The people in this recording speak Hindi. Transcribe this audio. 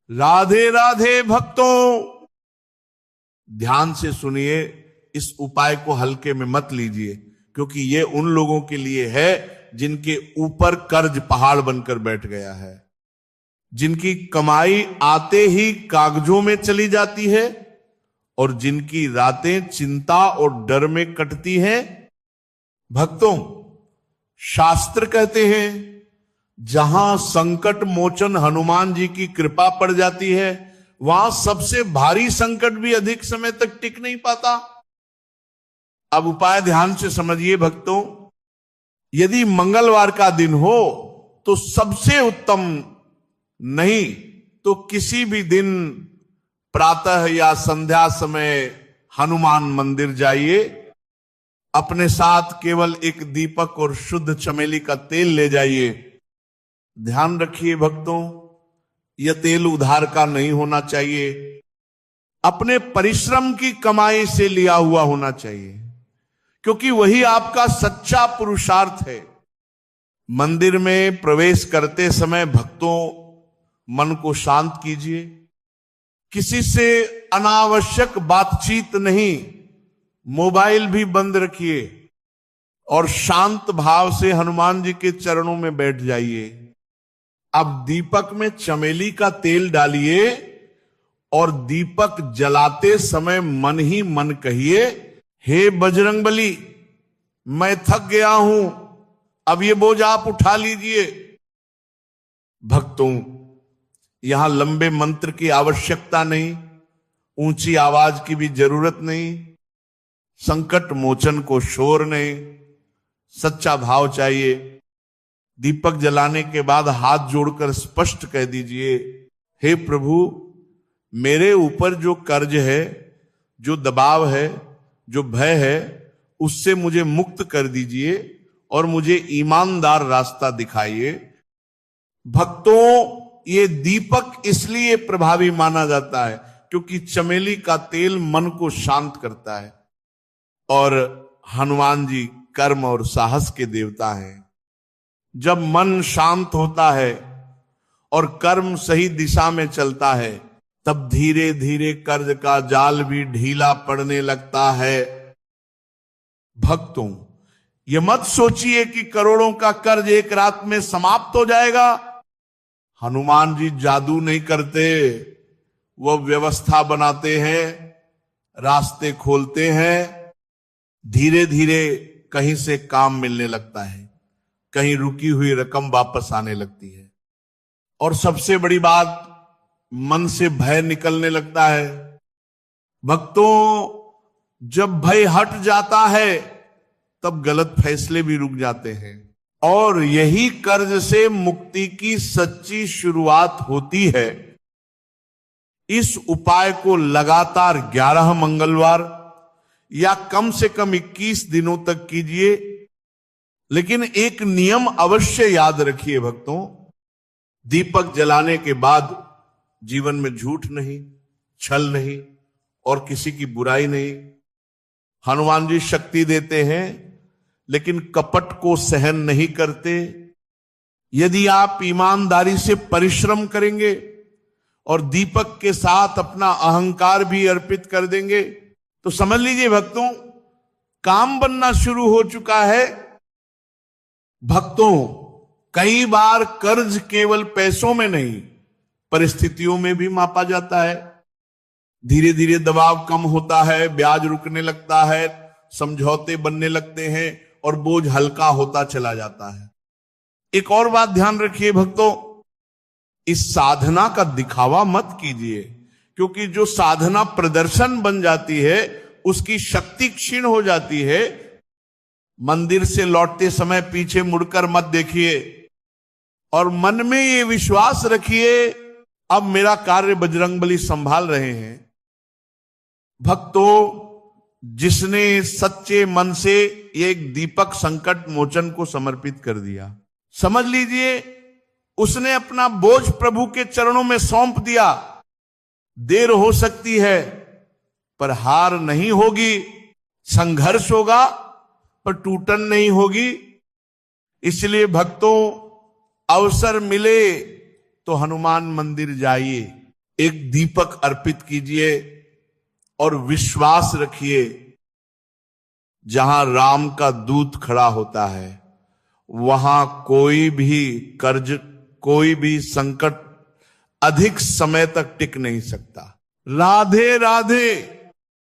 राधे राधे भक्तों, ध्यान से सुनिए, इस उपाय को हल्के में मत लीजिए, क्योंकि ये उन लोगों के लिए है जिनके ऊपर कर्ज पहाड़ बनकर बैठ गया है, जिनकी कमाई आते ही कागजों में चली जाती है और जिनकी रातें चिंता और डर में कटती हैं। भक्तों, शास्त्र कहते हैं जहां संकट मोचन हनुमान जी की कृपा पड़ जाती है, वहां सबसे भारी संकट भी अधिक समय तक टिक नहीं पाता। अब उपाय ध्यान से समझिए भक्तों। यदि मंगलवार का दिन हो तो सबसे उत्तम, नहीं तो किसी भी दिन प्रातः या संध्या समय हनुमान मंदिर जाइए। अपने साथ केवल एक दीपक और शुद्ध चमेली का तेल ले जाइए। ध्यान रखिए भक्तों, यह तेल उधार का नहीं होना चाहिए, अपने परिश्रम की कमाई से लिया हुआ होना चाहिए, क्योंकि वही आपका सच्चा पुरुषार्थ है। मंदिर में प्रवेश करते समय भक्तों मन को शांत कीजिए, किसी से अनावश्यक बातचीत नहीं, मोबाइल भी बंद रखिए और शांत भाव से हनुमान जी के चरणों में बैठ जाइए। अब दीपक में चमेली का तेल डालिए और दीपक जलाते समय मन ही मन कहिए, हे बजरंगबली, मैं थक गया हूं, अब ये बोझ आप उठा लीजिए। भक्तों, यहां लंबे मंत्र की आवश्यकता नहीं, ऊंची आवाज की भी जरूरत नहीं, संकट मोचन को शोर नहीं, सच्चा भाव चाहिए। दीपक जलाने के बाद हाथ जोड़कर स्पष्ट कह दीजिए, हे प्रभु, मेरे ऊपर जो कर्ज है, जो दबाव है, जो भय है, उससे मुझे मुक्त कर दीजिए और मुझे ईमानदार रास्ता दिखाइए। भक्तों, ये दीपक इसलिए प्रभावी माना जाता है क्योंकि चमेली का तेल मन को शांत करता है और हनुमान जी कर्म और साहस के देवता हैं। जब मन शांत होता है और कर्म सही दिशा में चलता है, तब धीरे धीरे कर्ज का जाल भी ढीला पड़ने लगता है। भक्तों, ये मत सोचिए कि करोड़ों का कर्ज एक रात में समाप्त हो जाएगा। हनुमान जी जादू नहीं करते, वो व्यवस्था बनाते हैं, रास्ते खोलते हैं। धीरे धीरे कहीं से काम मिलने लगता है, कहीं रुकी हुई रकम वापस आने लगती है, और सबसे बड़ी बात, मन से भय निकलने लगता है। भक्तों, जब भय हट जाता है तब गलत फैसले भी रुक जाते हैं, और यही कर्ज से मुक्ति की सच्ची शुरुआत होती है। इस उपाय को लगातार 11 मंगलवार या कम से कम 21 दिनों तक कीजिए, लेकिन एक नियम अवश्य याद रखिए भक्तों, दीपक जलाने के बाद जीवन में झूठ नहीं, छल नहीं और किसी की बुराई नहीं। हनुमान जी शक्ति देते हैं लेकिन कपट को सहन नहीं करते। यदि आप ईमानदारी से परिश्रम करेंगे और दीपक के साथ अपना अहंकार भी अर्पित कर देंगे, तो समझ लीजिए भक्तों, काम बनना शुरू हो चुका है। भक्तों, कई बार कर्ज केवल पैसों में नहीं, परिस्थितियों में भी मापा जाता है। धीरे धीरे दबाव कम होता है, ब्याज रुकने लगता है, समझौते बनने लगते हैं और बोझ हल्का होता चला जाता है। एक और बात ध्यान रखिए भक्तों, इस साधना का दिखावा मत कीजिए, क्योंकि जो साधना प्रदर्शन बन जाती है उसकी शक्ति क्षीण हो जाती है। मंदिर से लौटते समय पीछे मुड़कर मत देखिए और मन में ये विश्वास रखिए, अब मेरा कार्य बजरंगबली संभाल रहे हैं। भक्तों, जिसने सच्चे मन से एक दीपक संकट मोचन को समर्पित कर दिया, समझ लीजिए उसने अपना बोझ प्रभु के चरणों में सौंप दिया। देर हो सकती है पर हार नहीं होगी, संघर्ष होगा पर टूटन नहीं होगी। इसलिए भक्तों, अवसर मिले तो हनुमान मंदिर जाइए, एक दीपक अर्पित कीजिए और विश्वास रखिए, जहां राम का दूत खड़ा होता है वहां कोई भी कर्ज, कोई भी संकट अधिक समय तक टिक नहीं सकता। राधे राधे।